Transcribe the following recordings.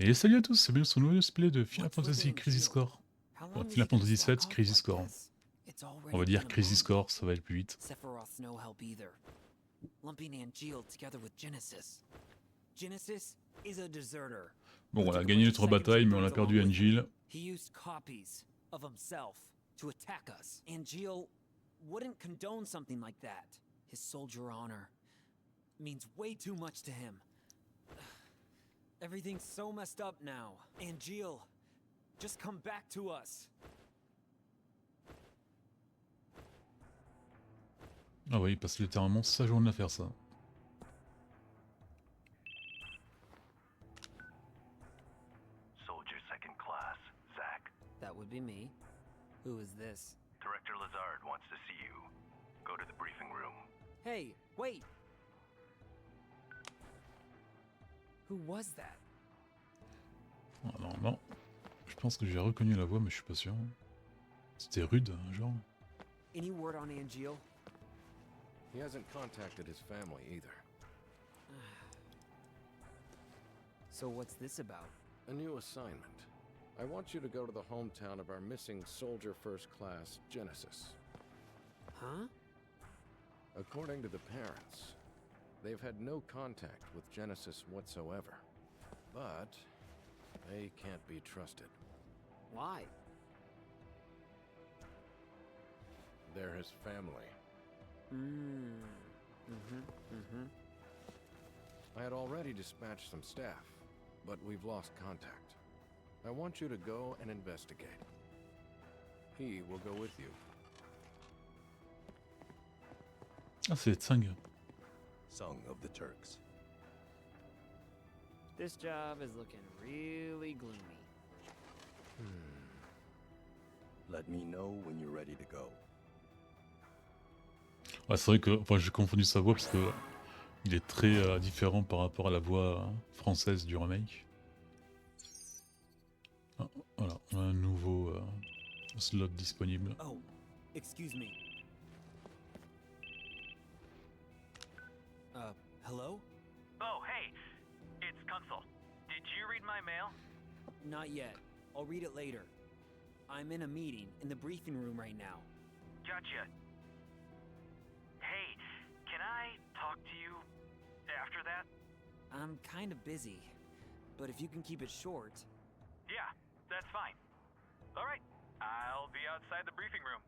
Et salut à tous, c'est bien sur le nouveau display de Final Fantasy Crisis Core. Enfin, Final Fantasy VII Crisis Core. On va dire Crisis Core, ça va aller plus vite. Sephiroth's no help either. Lumping Angeal together with Genesis. Genesis is a deserter. Bon, on a gagné notre bataille, mais on a perdu Angeal. He used copies of himself to attack us. Angeal wouldn't condone something like that. His soldier honor means way too much to him. Everything's so messed up now. Angeal, just come back to us. Ah oui, il passe littéralement sa journée à faire ça. Soldier second class, Zack. That would be me. Who is this? Director Lazard wants to see you. Go to the briefing room. Hey, wait! Who was that? Ah, non, non. Je pense que j'ai reconnu la voix, mais je suis pas sûr. C'était rude, genre. Any word on Angeal? He hasn't contacted his family either. So what's this about? A new assignment. I want you to go to the hometown of our missing soldier first class, Genesis. Huh? According to the parents, they've had no contact with Genesis whatsoever. But they can't be trusted. Why? They're his family. I had already dispatched some staff, but we've lost contact. I want you to go and investigate. He will go with you. Ah, c'est Tsang. Song of the Turks. This job is looking really gloomy. Let me know when you're ready to go. Ouais, c'est vrai que enfin, j'ai confondu sa voix parce que il est très différent par rapport à la voix française du remake. Ah, voilà, on a un nouveau slot disponible. Oh, excuse me. Hello? Oh, hey! It's Kunzel. Did you read my mail? Not yet. I'll read it later. I'm in a meeting in the briefing room right now. Gotcha. Hey, can I talk to you after that? I'm kind of busy, but if you can keep it short... Yeah, that's fine. Alright, I'll be outside the briefing room.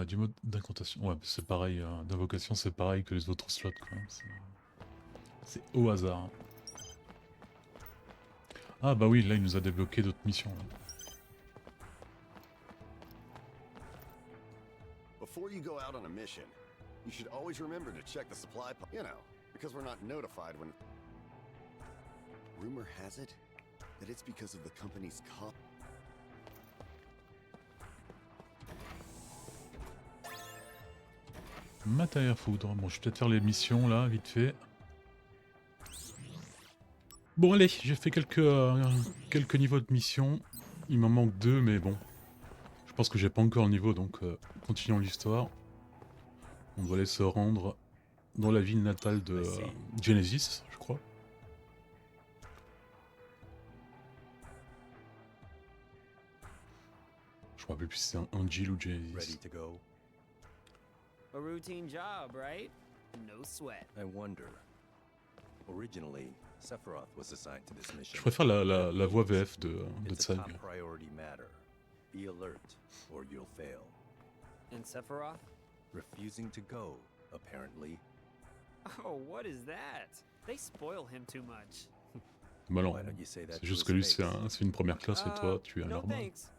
Du mode d'incantation, ouais, c'est pareil, d'invocation c'est pareil que les autres slots quoi. C'est au hasard. Ah bah oui, là il nous a débloqué d'autres missions. Là. Before you go out on a mission, you should always remember to check the supply you know, because we're not notified when... Rumor has it that it's because of the company's Matériel foudre. Bon, je vais peut-être faire les missions là, vite fait. Bon allez, j'ai fait quelques niveaux de missions. Il m'en manque 2, mais bon. Je pense que j'ai pas encore le niveau, donc continuons l'histoire. On doit aller se rendre dans la ville natale de Genesis, je crois. Je me rappelle plus si c'est un Angeal ou Genesis. Ready to go? A routine job, right? No sweat. I wonder. Originally, Sephiroth was assigned to this mission. Je préfère la voix VF de It's a Tsang. top priority matter. Be alert, or you'll fail. And Sephiroth? Refusing to go, apparently. Oh, what is that? They spoil him too much. Bah non, Why don't you say that c'est to juste his que lui face? c'est une première classe et toi tu es un no normal. thanks.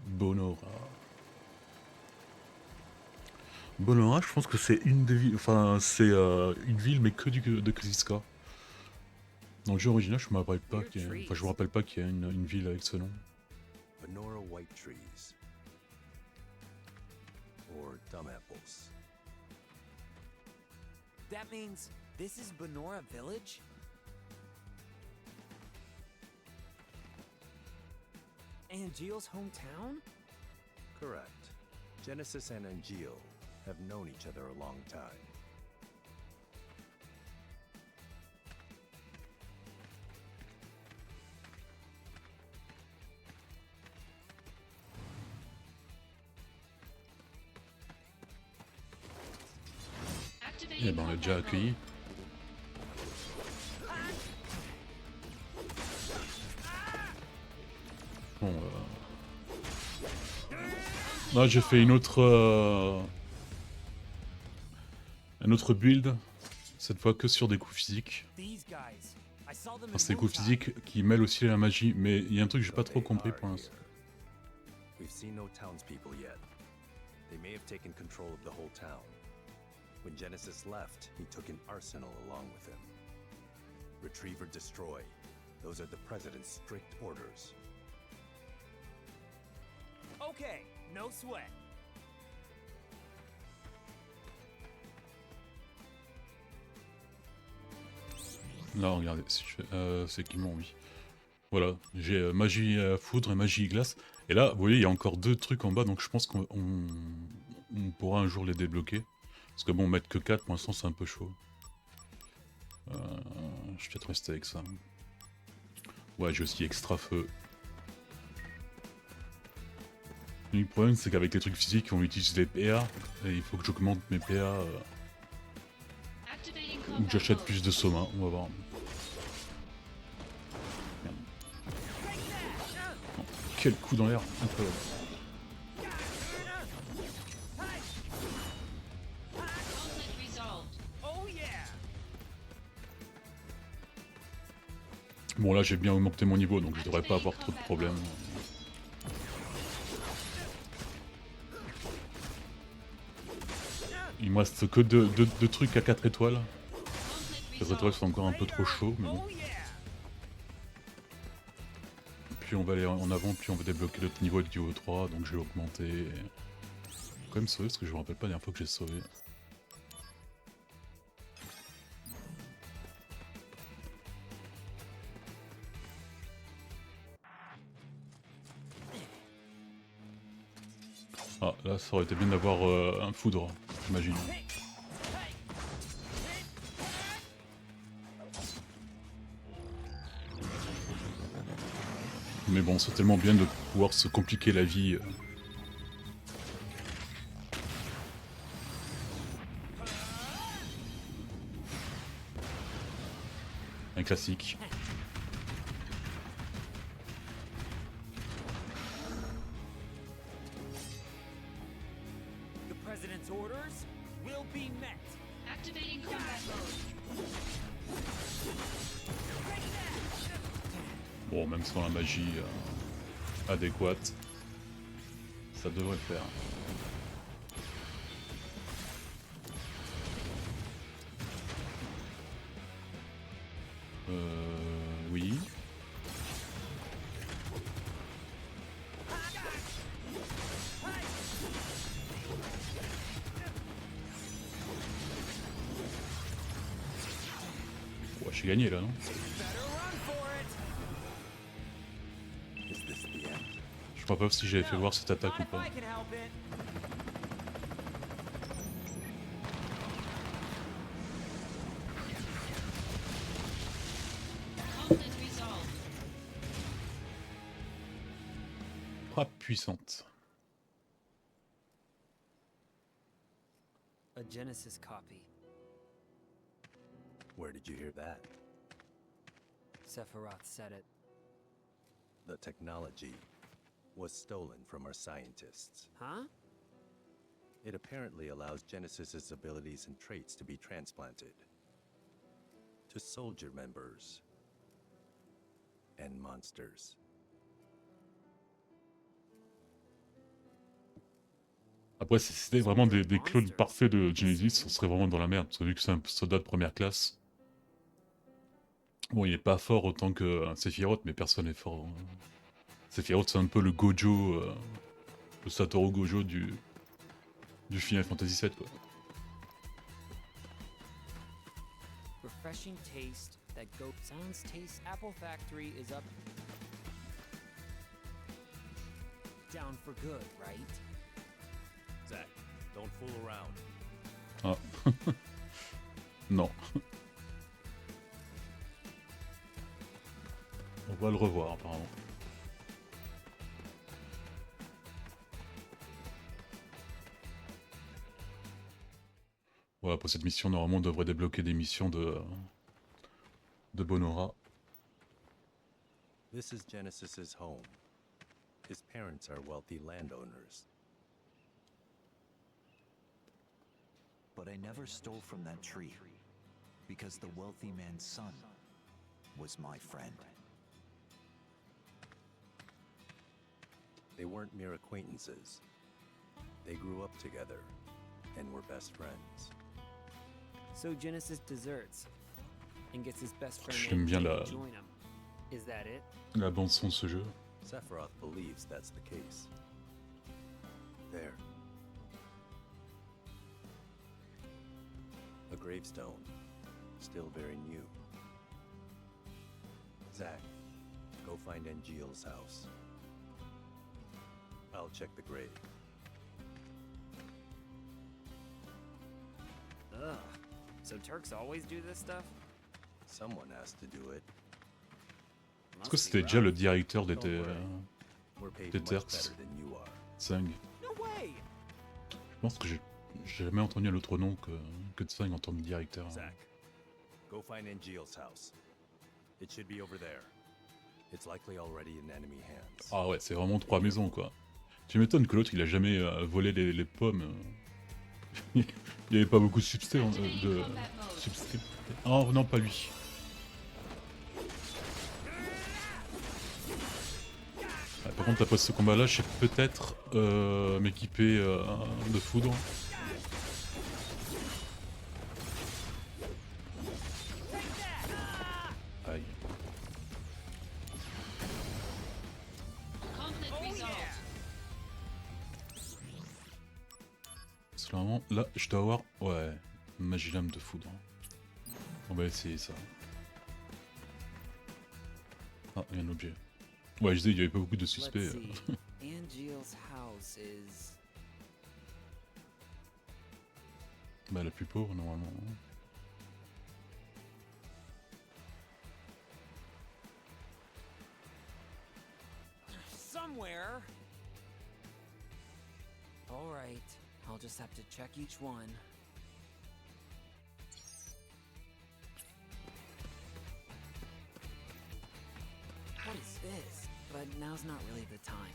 Bonora. Bonora, je pense que c'est une des villes, enfin c'est une ville mais que de Crisis Core. Dans le jeu original, je me rappelle pas qu'il y a, enfin je me rappelle pas qu'il y a une ville avec ce nom. Venora white trees. Or dumb apples. That means this is Benora Village? Angeal's hometown? Correct. Genesis and Angeal have known each other a long time. Eh ben on l'a déjà accueilli. Bon, là j'ai fait une autre, un autre build, cette fois que sur des coups physiques. These guys. I saw them Enfin, in c'est des coups Wutai. physiques qui mêlent aussi la magie, mais il y a un truc que j'ai pas So trop they compris are pour l'instant. here. We've seen no townspeople yet. They may have taken control of the whole town. When Genesis left, he took an arsenal along with him. Retrieve or destroy. Those are the President's strict orders. Okay, no sweat. Là, regardez, si je fais, c'est équipement, oui. Voilà, j'ai magie foudre et magie glace. Et là, vous voyez, il y a encore deux trucs en bas, donc je pense qu'on on pourra un jour les débloquer. Parce que bon, mettre que 4, pour l'instant, c'est un peu chaud. Je vais peut-être rester avec ça. Ouais, j'ai aussi extra feu. Le problème, c'est qu'avec les trucs physiques, on utilise les PA, et il faut que j'augmente mes PA, ou que j'achète plus de soma, on va voir. Merde. Oh, quel coup dans l'air, incroyable. Oh yeah. Bon, là, j'ai bien augmenté mon niveau, donc je devrais pas avoir trop de problèmes. Il me reste que deux trucs à 4 étoiles. 4 étoiles, c'est encore un peu trop chaud, mais bon. Oh yeah. Plus on va aller en avant, plus on va débloquer l'autre niveau avec du niveau 3, donc je vais augmenter. Je vais quand même sauver, parce que je me rappelle pas la dernière fois que j'ai sauvé. Ah, là, ça aurait été bien d'avoir un foudre, j'imagine. Mais bon, c'est tellement bien de pouvoir se compliquer la vie. Un classique. The President's orders will be met. Activating combat mode. Bon, même sans la magie adéquate, ça devrait le faire. Oui. Ouais, j'ai gagné là, non? Better run for it. Is this the end? Je crois pas si j'avais fait voir cette attaque ou Not if pas. I can help it. Conflict resolved. Frappe puissante. A Genesis copy. Where did you hear that? Sephiroth said it. The technology was stolen from our scientists. Huh? It apparently allows Genesis's abilities and traits to be transplanted to soldier members and monsters. Après, si c'était vraiment des clones parfaits de Genesis, on serait vraiment dans la merde. Parce que vu que c'est un soldat de première classe. Bon, il est pas fort autant que Sephiroth, mais personne n'est fort. Sephiroth, c'est un peu le Gojo, le Satoru Gojo du Final Fantasy VII, quoi. Refreshing taste that go sounds taste Apple Factory is up. down for good, right? Zach, don't fool around. Ah. Non. On va le revoir apparemment. Voilà, pour cette mission, normalement on devrait débloquer des missions de Bonora. This is Genesis's home. His parents are wealthy landowners. But I never stole from that tree, because the wealthy man's son was my friend. They weren't mere acquaintances. They grew up together and were best friends. So Genesis deserts and gets his best friend J'aime bien Angel la- to join him. Is that it? La bande son de ce jeu. Sephiroth believes that's the case. There. A gravestone, still very new. Zach, go find Angeal's house. I'll check the grave. Ugh. So Turks always do this stuff? Someone has to do it. Est-ce que c'était déjà le directeur des We're paid Des much Turks. better than you are. Tsang? No way! Je pense que j'ai jamais entendu un autre nom que Tsang en tant que directeur. Zach, go find Angeal's house. It should be over there. It's likely already in enemy hands. Ah ouais, c'est vraiment 3 maisons quoi. Tu m'étonnes que l'autre il a jamais volé les pommes. Il n'y avait pas beaucoup de substance. Activating combat mode. Substance. Oh non, pas lui. Ouais, par contre, après ce combat-là, je sais peut-être m'équiper de foudre. Aïe. Conflict resolved. Parce que vraiment, là, je dois avoir... Ouais, magie lame de foudre. On va essayer ça. Ah, il y a un objet. Ouais, je disais, il y avait pas beaucoup de suspects. Let's see. Angeal's house is... Bah, la plus pauvre, normalement. somewhere. All right, I'll just have to check each one. What is this? But now's not really the time.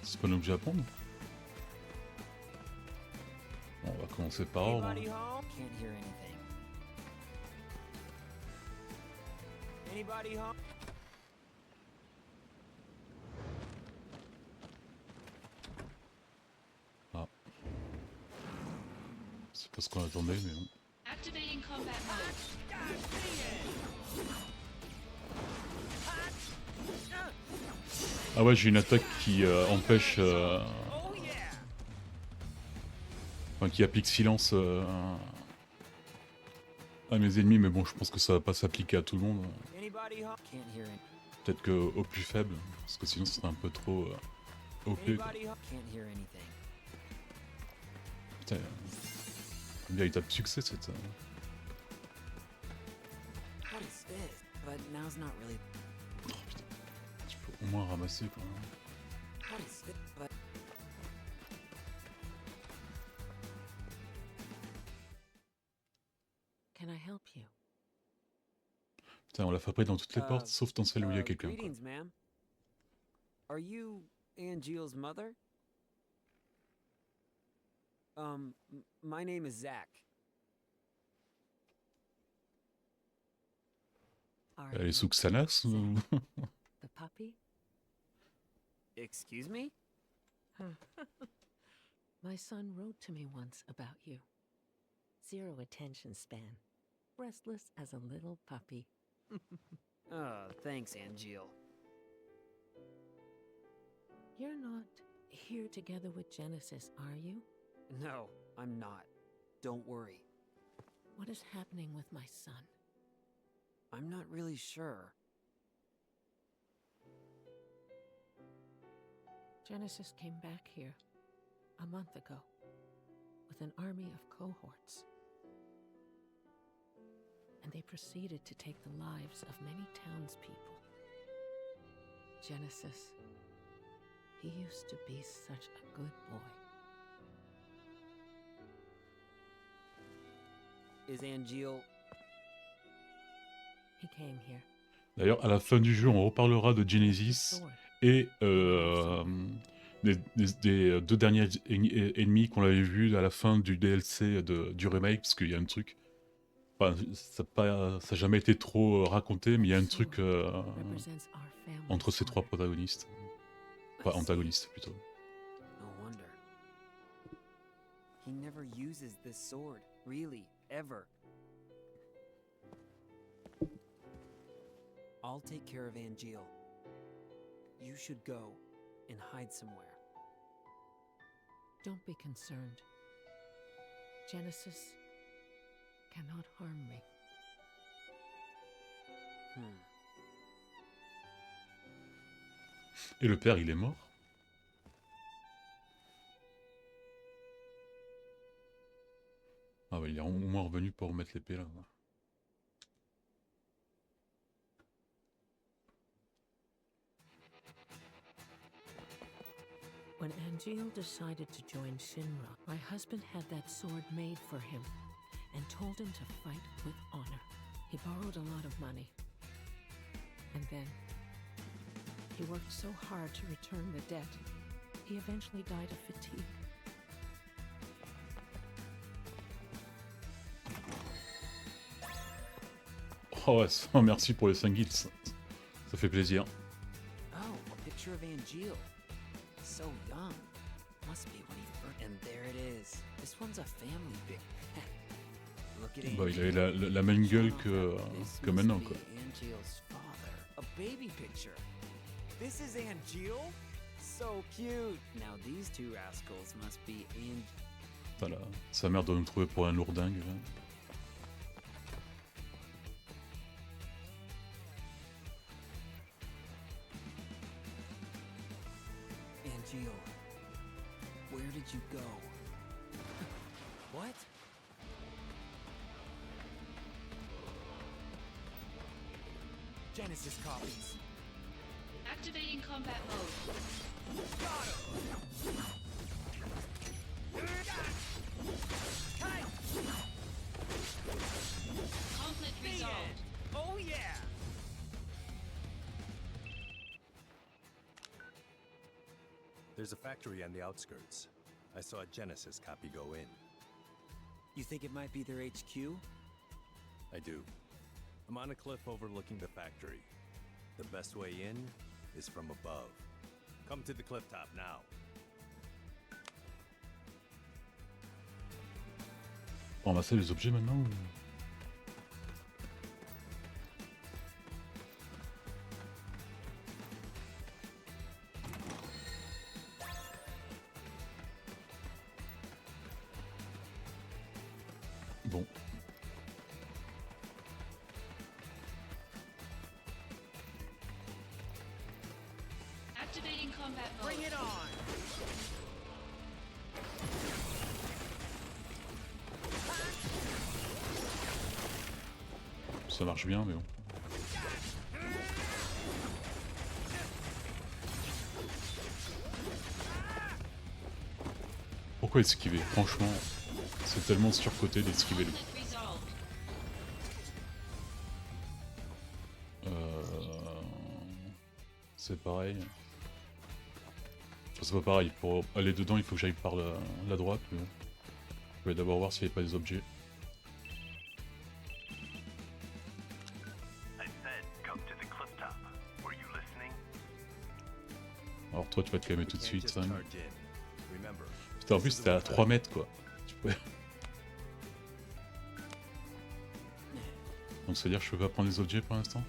C'est pas un objet à prendre? Bon, on va commencer par ordre. Anybody home? Can't hear anything. Anybody home? Ah. C'est pas ce qu'on attendait, mais bon. Activating combat mode. Ah ouais, j'ai une attaque qui empêche... Oh yeah! Enfin, qui applique silence à mes ennemis, mais bon, je pense que ça va pas s'appliquer à tout le monde. Anybody home? Can't hear it. Peut-être que au plus faible, parce que sinon ce serait un peu trop OP. Quoi. Anybody home? Can't hear anything. Putain, un véritable succès cette... What is this? But now's not really. Oh, putain. Tu peux au moins ramasser quoi. What is this? But Can I help you? Putain, on l'a frappé dans toutes les portes, sauf dans celle où il y a quelqu'un. quoi. Greetings, ma'am. Are you Angeal's mother? My name is Zach. Are Elle est you sous Xanax ou... the puppy? Excuse me? My son wrote to me once about you. 0 attention span. Restless as a little puppy. Thanks, Angel. You're not here together with Genesis, are you? No, I'm not. Don't worry. What is happening with my son? I'm not really sure. Genesis came back here a month ago with an army of cohorts. And they proceeded to take the lives of many townspeople. Genesis, he used to be such a good boy. Is Angeal... He came here. D'ailleurs, à la fin du jeu, on reparlera de Genesis Sword. et des deux derniers ennemis qu'on avait vus à la fin du DLC du remake, parce qu'il y a un truc... Enfin, ça n'a jamais été trop raconté, mais il y a un truc Represents our family's entre ces trois honor. protagonistes. I Enfin, see. antagonistes, plutôt. No wonder. He never uses this sword, really, ever. I'll take care of Angeal. You should go and hide somewhere. Don't be concerned. Genesis cannot harm me. Et le père, il est mort? Ah bah il est au moins revenu pour remettre l'épée là. When Angeal decided to join Shinra, my husband had that sword made for him and told him to fight with honor. He borrowed a lot of money. And then he worked so hard to return the debt, he eventually died of fatigue. Oh ouais, merci pour les 5 guilds, ça fait plaisir. Oh, a picture of Angeal. So young. Must be when he first... And there it is. This one's a family pic. Look at Bah il avait Angeal. la même gueule This que must maintenant be quoi. Angeal's father. A baby picture. This is Angeal? So cute. Now these two rascals must be Voilà, sa mère doit nous trouver pour un lourdingue. Là. Angeal, where did you go? What? Genesis copies. Activating combat mode. Conflict resolved. Oh yeah! There's a factory on the outskirts. I saw a Genesis copy go in. You think it might be their HQ? I do. I'm on a cliff overlooking the factory. The best way in is from above. Come to the cliff top now. On ramasser les objets maintenant ou... Bon. Activating combat mode. Bring it on! Ça marche bien mais bon. Pourquoi esquiver? Franchement, c'est tellement surcoté d'esquiver le... Conflict resolved. C'est pareil. Enfin, c'est pas pareil, pour aller dedans il faut que j'aille par la droite, mais bon. Je vais d'abord voir s'il n'y a pas des objets. I said, come to the cliff top. Were you listening? Alors toi tu vas te calmer tout de Can't suite, just Sam. charge in. Remember, Putain, en plus c'était à 3 mètres quoi. Tu pouvais- Donc c'est à dire que je peux pas prendre les objets pour l'instant?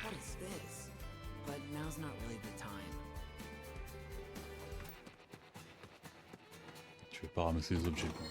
What is this? But now's not really the time. Tu veux pas ramasser les objets quoi.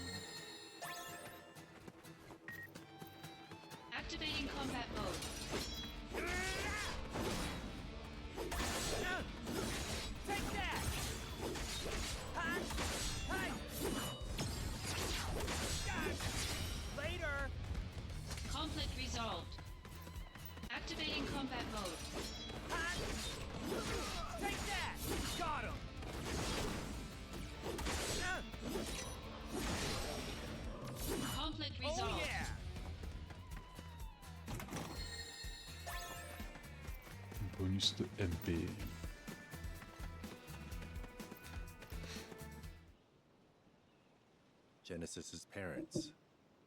bonus de MP. Genesis's parents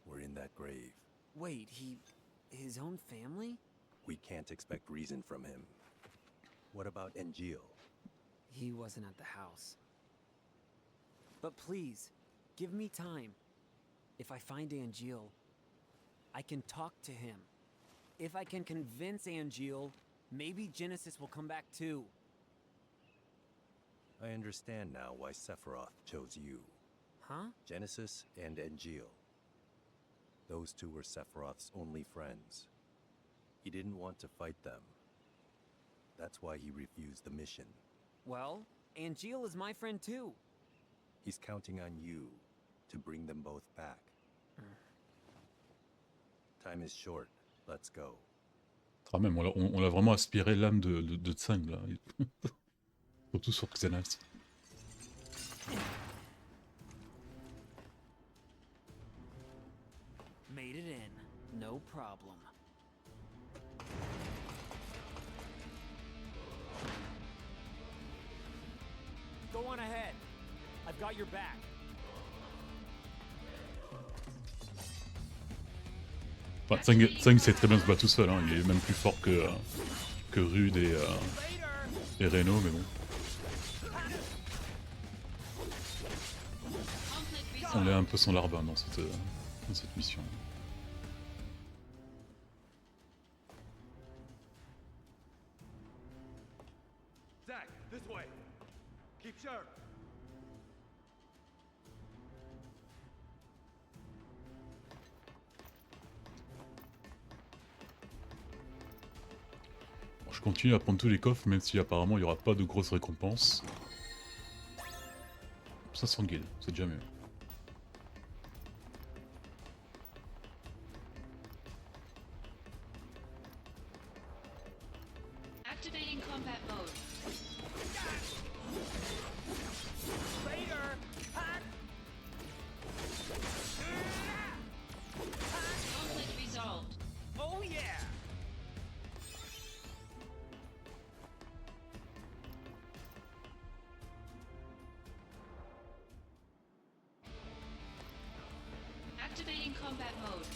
were in that grave. Wait, his own family? We can't expect reason from him. What about Engil? He wasn't at the house. But please, give me time. If I find Angeal, I can talk to him. If I can convince Angeal, maybe Genesis will come back too. I understand now why Sephiroth chose you. Huh? Genesis and Engil. Those two were Sephiroth's only friends. He didn't want to fight them. That's why he refused the mission. Well, Angeal is my friend too. He's counting on you to bring them both back. Time is short. Let's go. Ah même, on l'a vraiment aspiré l'âme de Tsang là. Surtout sur Xenas. Made it in. No problem. Go on ahead. I've got your back. Enfin, Tsang sait très bien se battre tout seul, hein. Il est même plus fort que Rude et Reno, mais bon. On est un peu son larbin dans cette mission. Zack, this way. Keep sharp. Bon, je continue à prendre tous les coffres, même si apparemment il n'y aura pas de grosses récompenses. 500 guilds, c'est déjà mieux. Activating combat mode. Conflict resolved. Oh yeah! Activating combat mode.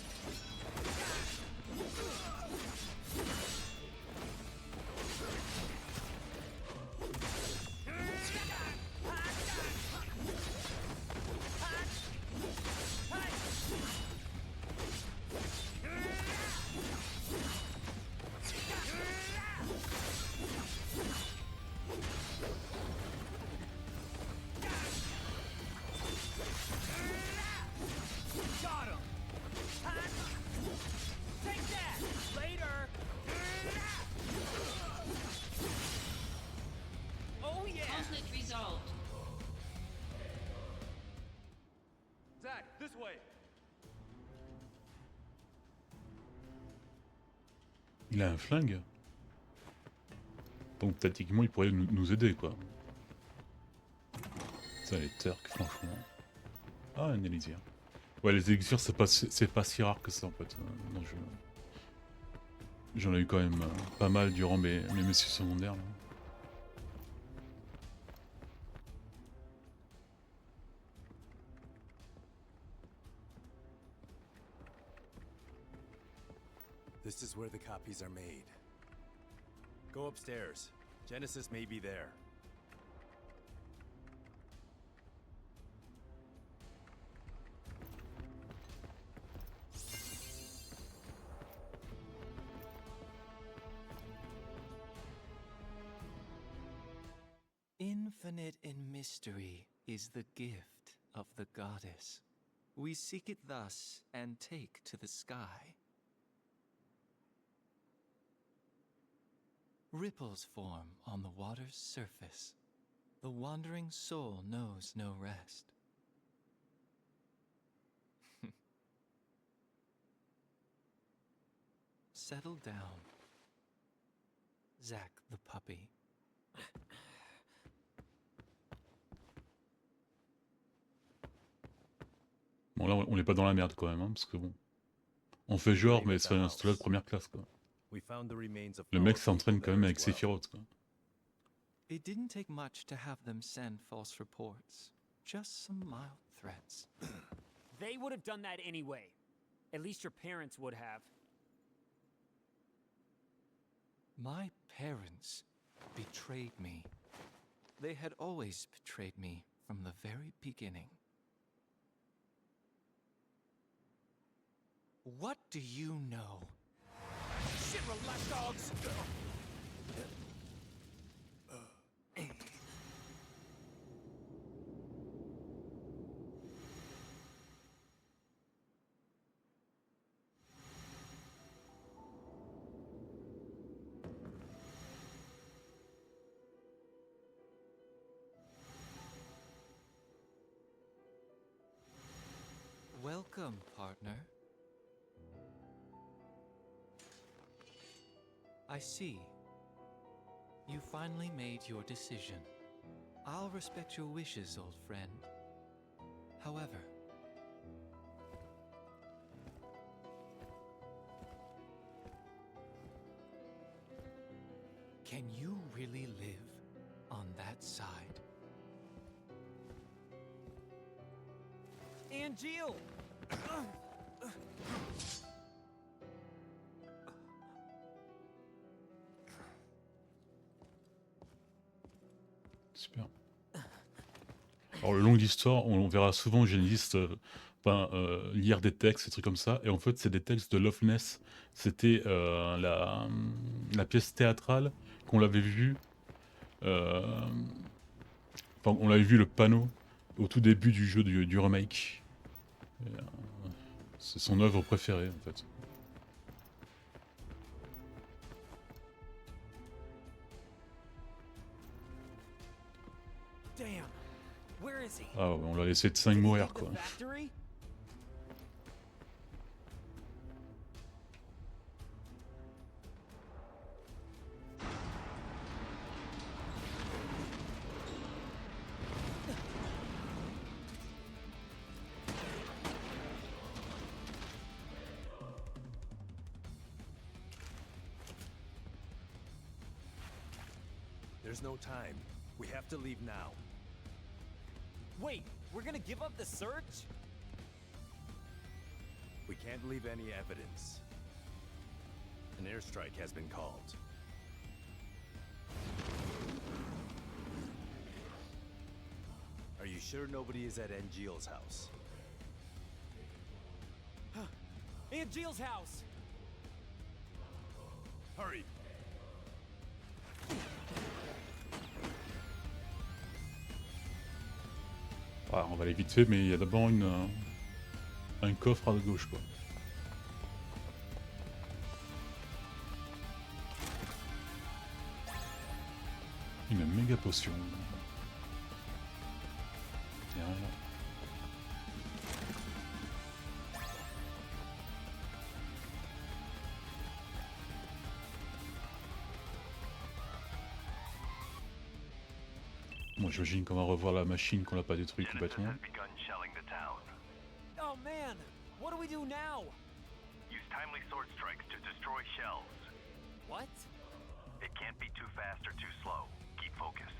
Got him! Take that! Later! Oh yeah! Conflict resolved. Zack, this way. Il a un flingue. Donc tactiquement il pourrait nous aider quoi. Ça les Turcs franchement. Ah un élixir. Ouais les élixirs c'est pas si rare que ça en fait dans le jeu. J'en ai eu quand même pas mal durant mes missions secondaires là. This is where the copies are made. Go upstairs. Genesis may be there. Infinite in mystery is the gift of the goddess. We seek it thus and take to the sky. Ripples form on the water's surface. The wandering soul knows no rest. Settle down. Zack the puppy. Bon là on est pas dans la merde quand même hein, parce que bon. On fait genre mais c'est un stolat de première classe quoi. We found the remains of Le mec powerful s'entraîne people quand même there avec as well. Sephiroth, quoi. It didn't take much to have them send false reports. Just some mild threats. They would have done that anyway. At least your parents would have. My parents betrayed me. They had always betrayed me from the very beginning. What do you know? Shinra lapdogs! Welcome, partner. I see. You finally made your decision. I'll respect your wishes, old friend. However, can you really live on that side? Angeal! Super. Alors, le long de l'histoire, on verra souvent Genesis lire des textes, des trucs comme ça. Et en fait, c'est des textes de Loveness. C'était la pièce théâtrale qu'on l'avait vue. Enfin, on avait vu le panneau au tout début du jeu du remake. C'est son œuvre préférée, en fait. Damn. Where is he? Ah ouais, on l'a laissé de 5 Did he mourir, leave the quoi. factory? There's no time. We have to leave now. Wait, we're gonna give up the search? We can't leave any evidence. An airstrike has been called. Are you sure nobody is at Angeal's house? Angeal's house! Hurry! Ah, on va aller vite fait, mais il y a d'abord un coffre à gauche, quoi. Une méga potion. Et rien là. Bon, j'imagine qu'on va revoir la machine qu'on n'a pas détruite complètement. Genesis has begun shelling the town. Oh man! What do we do now? Use timely sword strikes to destroy shells. What? It can't be too fast or too slow. Keep focus.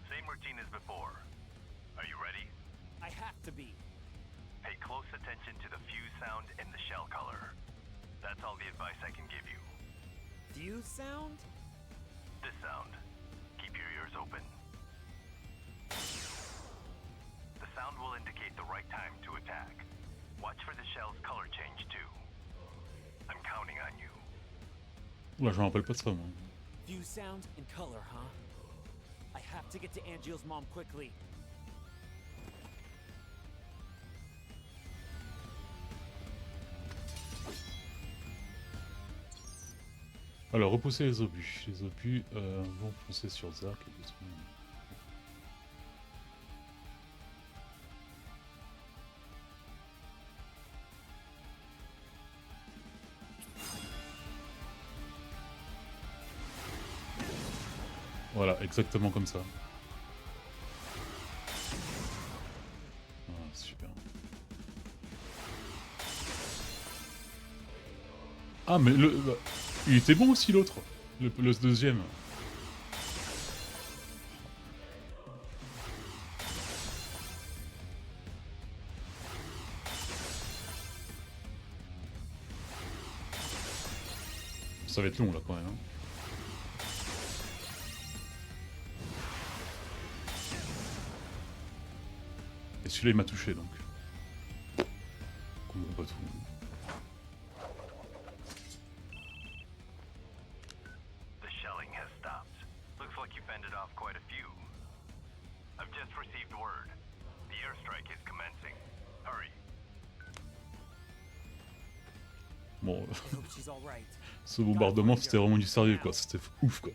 Same routine as before. Are you ready? I have to be. Pay close attention to the fuse sound and the shell color. That's all the advice I can give you. Fuse sound? This sound. Keep your ears open. The sound will indicate the right time to attack. Watch for the shell's color change too. I'm counting on you. Oula, je me rappelle pas de ça, moi. Fuse sound and color, huh? I have to get to Angeal's mom quickly. Alors, repousser les obus. Les obus vont foncer sur Zark et détruire. Voilà, exactement comme ça. Ah, super. Ah, mais le... Il était bon aussi l'autre, le deuxième. Ça va être long là quand même. Hein. Et celui-là il m'a touché donc. Comprends pas tout. The shelling has stopped. Looks like you fended off quite a few. I've just received word. The airstrike is commencing. Hurry. Bon, I hope she's all right. ce bombardement c'était vraiment du sérieux quoi, c'était ouf quoi.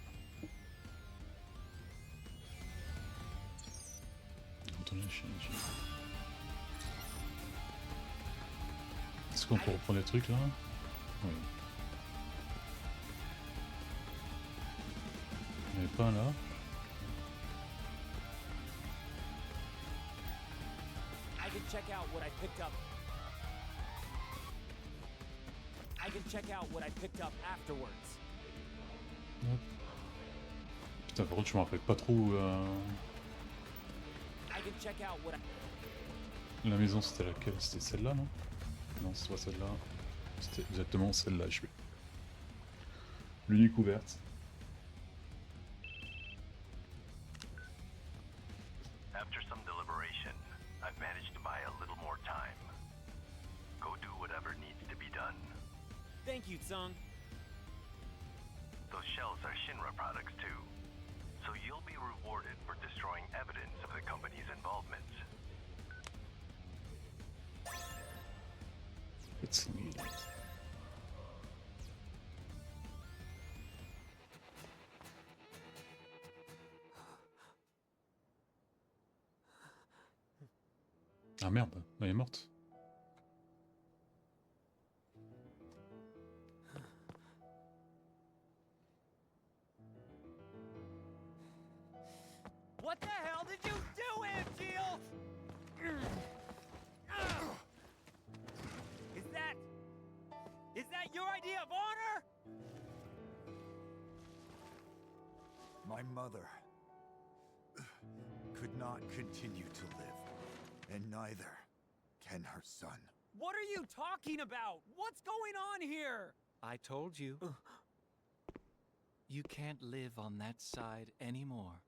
Est-ce qu'on peut reprendre les trucs là? Ouais. Il n'y en avait pas un là? I can check out what I picked up. I can check out what I picked up afterwards. Putain, par contre, je me rappelle pas trop. I can check out what I... La maison, c'était laquelle? C'était celle-là, non? Non, c'est pas celle-là. C'était exactement celle-là, je vais. L'unique ouverte. After some deliberation, I've managed to buy a little more time. Go do whatever needs to be done. Thank you, Tsung. Those shells are Shinra products too. So you'll be rewarded for destroying evidence of the company's involvement. It's me. Ah merde, elle est morte. What the hell did you do, Angeal? Is that your idea of honor? My mother could not continue to live, and neither can her son. What are you talking about? What's going on here? I told you. You can't live on that side anymore.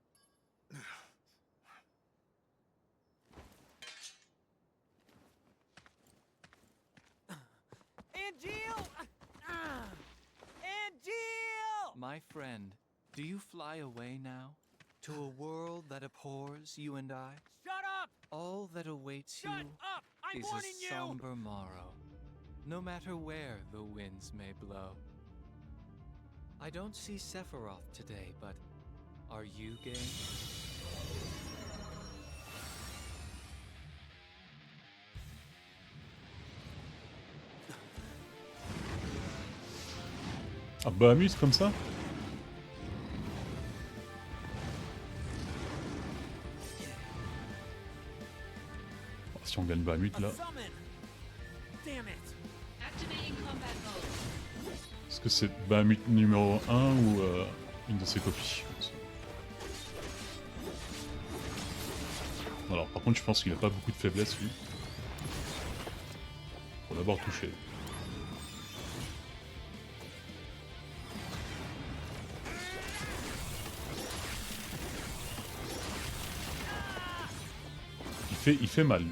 Angeal! Angeal! My friend, do you fly away now? To a world that abhors you and I? Shut up! All that awaits Shut you up! I'm is warning a you! somber morrow, no matter where the winds may blow. I don't see Sephiroth today, but are you game? Ah bah amuse comme ça. Oh, si on gagne Bahamut là. A summon! Damn it! Activating combat mode. Est-ce que c'est Bahamut numéro 1 ou une de ses copies? Alors par contre je pense qu'il a pas beaucoup de faiblesse lui. Faut d'abord toucher. Il fait mal.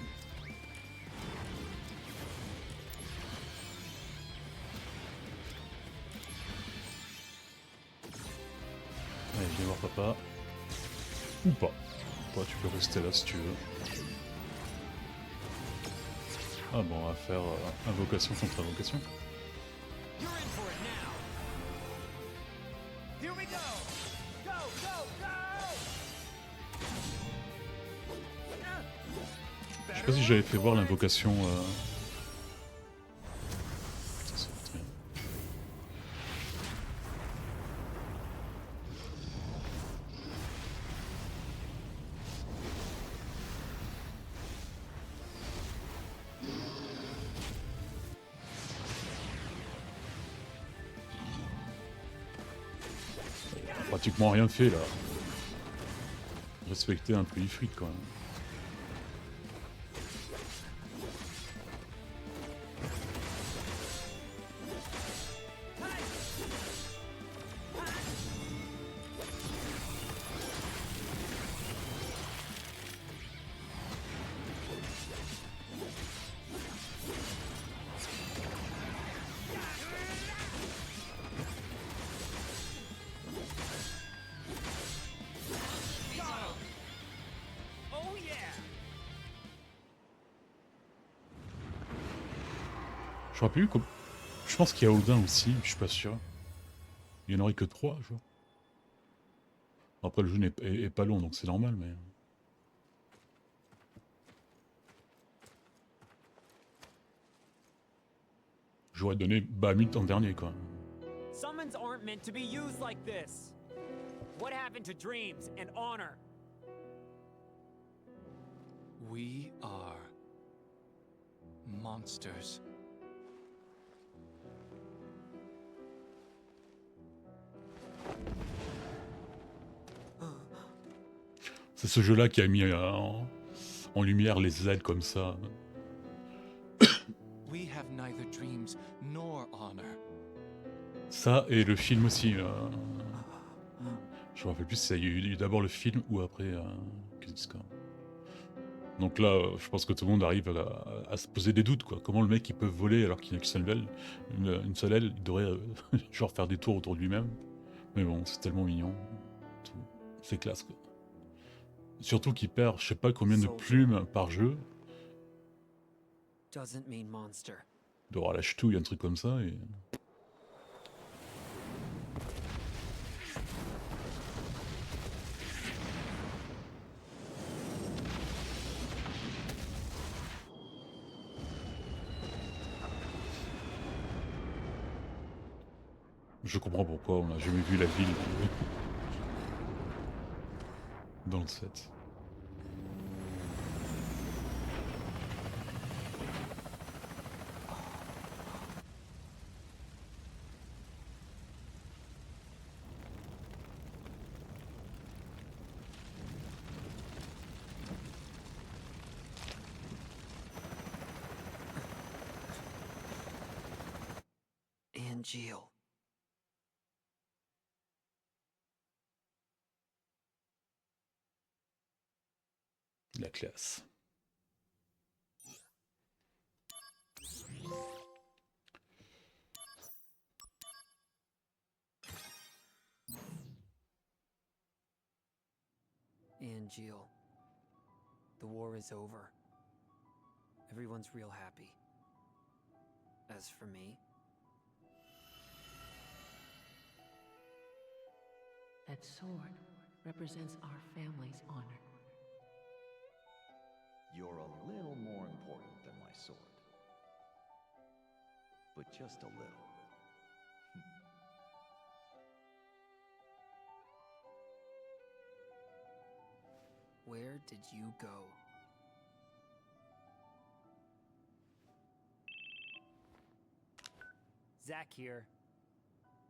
Allez, viens voir papa. Ou pas. Toi, tu peux rester là si tu veux. Ah bon, on va faire invocation contre invocation. You're in for it now! Here we go! Go, go, go! Je sais pas si j'avais fait voir l'invocation. Ça, ça va être bien. pratiquement rien fait là. Respecter un peu les frites quand même. Oh yeah! Je crois plus. Je pense qu'il y a Odin aussi, je suis pas sûr. Il n'y en aurait que 3, je vois. Après, le jeu est pas long, donc c'est normal, mais... J'aurais donné Bahamut en dernier, quoi. Summons aren't meant to be used like this. What happened to dreams and honor? We are monsters. C'est ce jeu-là qui a mis en lumière les ailes comme ça. We have neither dreams nor honor. Ça et le film aussi. Je me rappelle plus, il y a eu d'abord le film ou après Crisis Core. Donc là, je pense que tout le monde arrive à se poser des doutes, quoi. Comment le mec il peut voler alors qu'il n'a qu'une seule aile, une seule aile, il devrait genre faire des tours autour de lui-même. Mais bon, c'est tellement mignon. C'est classe, quoi. Surtout qu'il perd je sais pas combien de plumes par jeu. Doesn't mean monster. Il doit avoir la ch'touille, un truc comme ça. Et... Je comprends pourquoi on n'a jamais vu la ville dans le set. Angeal. La classe. Angeal. The war is over. Everyone's real happy. As for me, That sword represents our family's honor. You're a little more important than my sword. But just a little. where did you go? Zach here.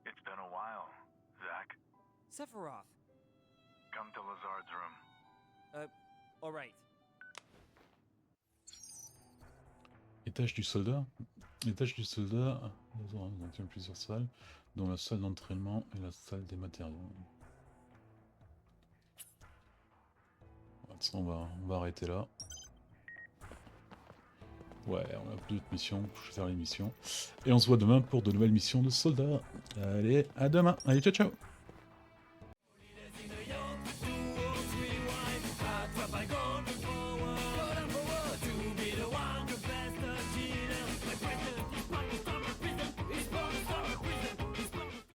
It's been a while, Zach. Sephiroth. Come to Lazard's room. Alright. Étage du soldat. Étage du soldat. Lazare contient plusieurs salles, dont la salle d'entraînement et la salle des matériaux. De toute façon, on va arrêter là. Ouais, on a d'autres missions. Je vais faire les missions. Et on se voit demain pour de nouvelles missions de soldats. Allez, à demain. Allez, ciao, ciao.